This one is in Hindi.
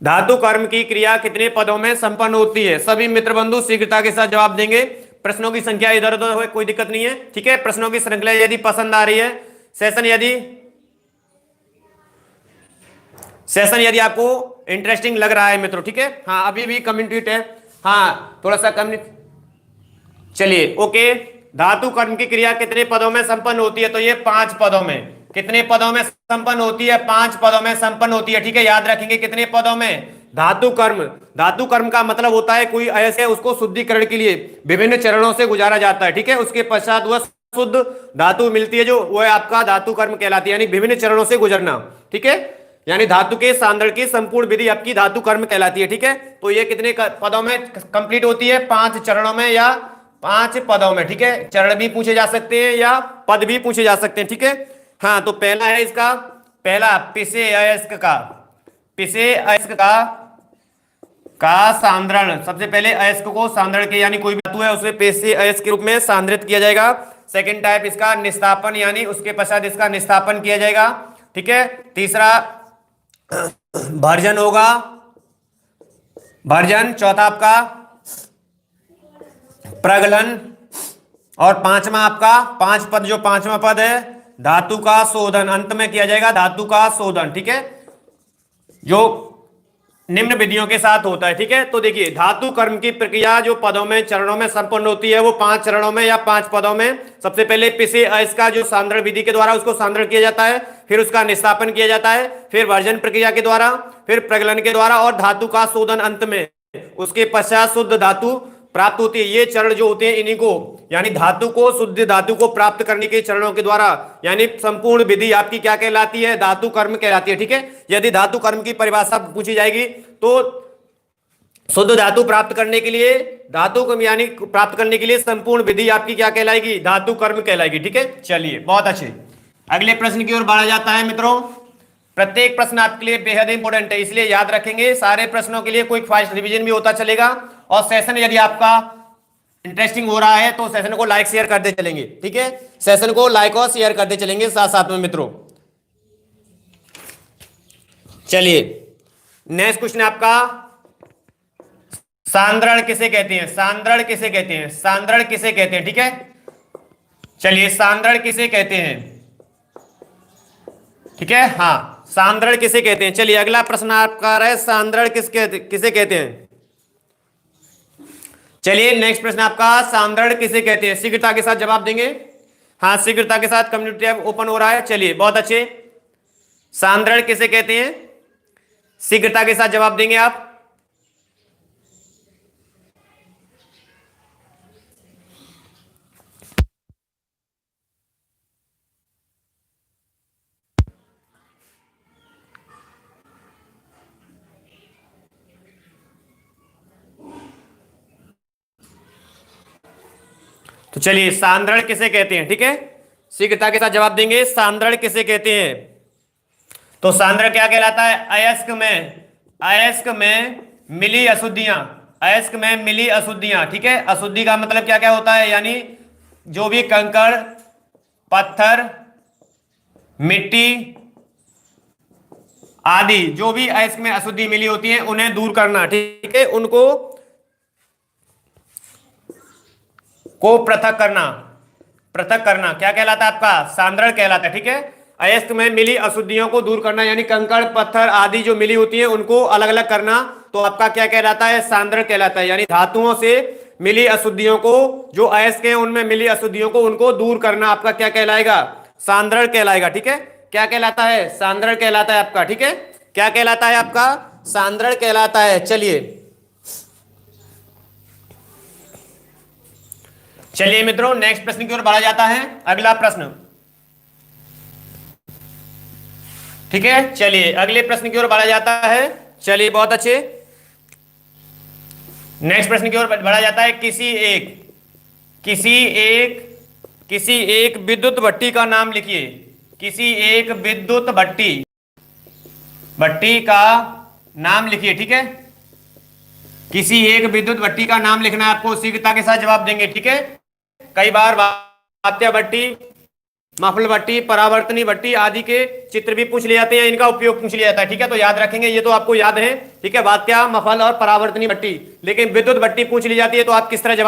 धातु कर्म की क्रिया कितने पदों में संपन्न होती है? सभी मित्र बंधु शीघ्रता के साथ जवाब देंगे। प्रश्नों की संख्या इधर उधर हो, कोई दिक्कत नहीं है, ठीक है। प्रश्नों की श्रृंखला यदि पसंद आ रही है, सेशन यदि आपको इंटरेस्टिंग लग रहा है मित्रों, ठीक है। हाँ, अभी भी कम्युनिटी है, हाँ थोड़ा सा कम्युनिटी। चलिए ओके। धातु कर्म की क्रिया कितने पदों में संपन्न होती है? तो ये 5 पदों में। कितने पदों में संपन्न होती है? 5 पदों में संपन्न होती है, ठीक है। याद रखेंगे कितने पदों में? धातु कर्म। धातु कर्म का मतलब होता है कोई ऐसे उसको शुद्धिकरण के लिए विभिन्न चरणों से गुजारा जाता है, ठीक है। उसके पश्चात वह शुद्ध धातु मिलती है, जो वह आपका धातु कर्म कहलाती है, यानी विभिन्न चरणों से गुजरना, ठीक है। यानी धातु के सांद्रण की संपूर्ण विधि आपकी धातु कर्म कहलाती है, ठीक है। तो ये कितने पदों में कंप्लीट होती है? 5 चरणों में या 5 पदों में, ठीक है। चरण भी पूछे जा सकते हैं या पद भी पूछे जा सकते हैं, ठीक है। हाँ, तो पहला है इसका, पहला पिसे अयस्क का, पिसे अयस्क का सांद्रण। सबसे पहले अयस्क को सांद्रण के, यानी कोई भी धातु है उसमें पेशे अयस्क के रूप में सांद्रित किया जाएगा। सेकंड टाइप इसका निस्तापन, यानी उसके पश्चात इसका निस्तापन किया जाएगा, ठीक है। तीसरा भर्जन होगा, भर्जन। चौथा आपका प्रगलन, और पांचवा आपका 5 पद, जो 5वां पद है धातु का शोधन, अंत में किया जाएगा धातु का शोधन, ठीक है, जो निम्न विधियों के साथ होता है, ठीक है। तो देखिए धातु कर्म की प्रक्रिया जो पदों में चरणों में संपन्न होती है वो 5 चरणों में या 5 पदों में। सबसे पहले पिसे अयस्क का जो सांद्रण विधि के द्वारा उसको सांद्रण किया जाता है, फिर उसका निस्तापन किया जाता है, फिर वर्जन प्रक्रिया के द्वारा, फिर प्रगलन के द्वारा, और धातु का शोधन अंत में। उसके पश्चात शुद्ध धातु प्राप्त होती है। ये चरण जो होते हैं इन्हीं को, यानी धातु को, शुद्ध धातु को प्राप्त करने के चरणों के द्वारा, यानी संपूर्ण विधि आपकी क्या कहलाती है? धातु कर्म कहलाती है, ठीक है। यदि धातु कर्म की परिभाषा पूछी जाएगी तो शुद्ध धातु प्राप्त करने के लिए, धातु कर्म यानी प्राप्त करने के लिए संपूर्ण विधि आपकी क्या कहलाएगी? धातु कर्म कहलाएगी, ठीक है। चलिए बहुत अच्छे, अगले प्रश्न की ओर बढ़ा जाता है मित्रों। प्रत्येक प्रश्न आपके लिए बेहद इंपॉर्टेंट है, इसलिए याद रखेंगे सारे प्रश्नों के लिए। कोई फास्ट रिवीजन भी होता चलेगा, और सेशन यदि आपका इंटरेस्टिंग हो रहा है तो सेशन को लाइक शेयर करते चलेंगे, ठीक है। सेशन को लाइक और शेयर करते चलेंगे साथ साथ में मित्रों। चलिए नेक्स्ट क्वेश्चन आपका, सांद्रण किसे कहते हैं? सांद्रण किसे कहते हैं? सांद्रण किसे कहते हैं, ठीक है। चलिए सांद्रण किसे कहते हैं, ठीक है। हाँ, सांद्रण किसे कहते हैं? चलिए अगला प्रश्न आपका आ रहा है, सांद्रण किसे कहते हैं? चलिए नेक्स्ट प्रश्न आपका, सांद्रण किसे कहते हैं? शीघ्रता के साथ जवाब देंगे। हाँ, शीघ्रता के साथ कम्युनिटी टैब ओपन हो रहा है। चलिए बहुत अच्छे, सांद्रण किसे कहते हैं? शीघ्रता के साथ जवाब देंगे आप। तो चलिए सांद्रण किसे कहते हैं, ठीक है। शीघ्रता के साथ जवाब देंगे, सांद्रण किसे कहते हैं? तो सांद्रण क्या कहलाता है? अयस्क में, अयस्क में मिली अशुद्धियां, अयस्क में मिली अशुद्धियां, ठीक है। अशुद्धि का मतलब क्या क्या होता है? यानी जो भी कंकड़, पत्थर, मिट्टी आदि जो भी अयस्क में अशुद्धि मिली होती है उन्हें दूर करना, ठीक है। उनको को पृथक करना, पृथक करना क्या कहलाता है? आपका सांद्रण कहलाता है, ठीक है। अयस्क में मिली अशुद्धियों को दूर करना, यानी कंकड़ पत्थर आदि जो मिली होती है उनको अलग अलग करना, तो आपका क्या कहलाता है? सांद्रण कहलाता है। यानी धातुओं से मिली अशुद्धियों को, जो अयस्क हैं उनमें मिली अशुद्धियों को उनको दूर करना आपका क्या कहलाएगा? सांद्रण कहलाएगा, ठीक है। क्या कहलाता है? सांद्रण कहलाता है आपका, ठीक है। क्या कहलाता है आपका? सांद्रण कहलाता है। चलिए मित्रों नेक्स्ट प्रश्न की ओर बढ़ा जाता है। अगला प्रश्न, ठीक है। चलिए अगले प्रश्न की ओर बढ़ा जाता है। चलिए बहुत अच्छे, नेक्स्ट प्रश्न की ओर बढ़ा जाता है। किसी एक विद्युत भट्टी का नाम लिखिए। किसी एक विद्युत भट्टी का नाम लिखिए, ठीक है। किसी एक विद्युत भट्टी का नाम लिखना है आपको, शीघ्रता के साथ जवाब देंगे, ठीक है। कई बार वात्या भट्टी मफल भट्टी, परावर्तनी भट्टी आदि के चित्र भी पूछ लिए जाते हैं, इनका उपयोग पूछ लिया जाता है। ठीक है, तो याद रखेंगे, ये तो आपको याद है। ठीक है, बात क्या, मफल और परावर्तनी भट्टी। लेकिन विद्युत भट्टी पूछ ली जाती है तो आप किस तरह जवाब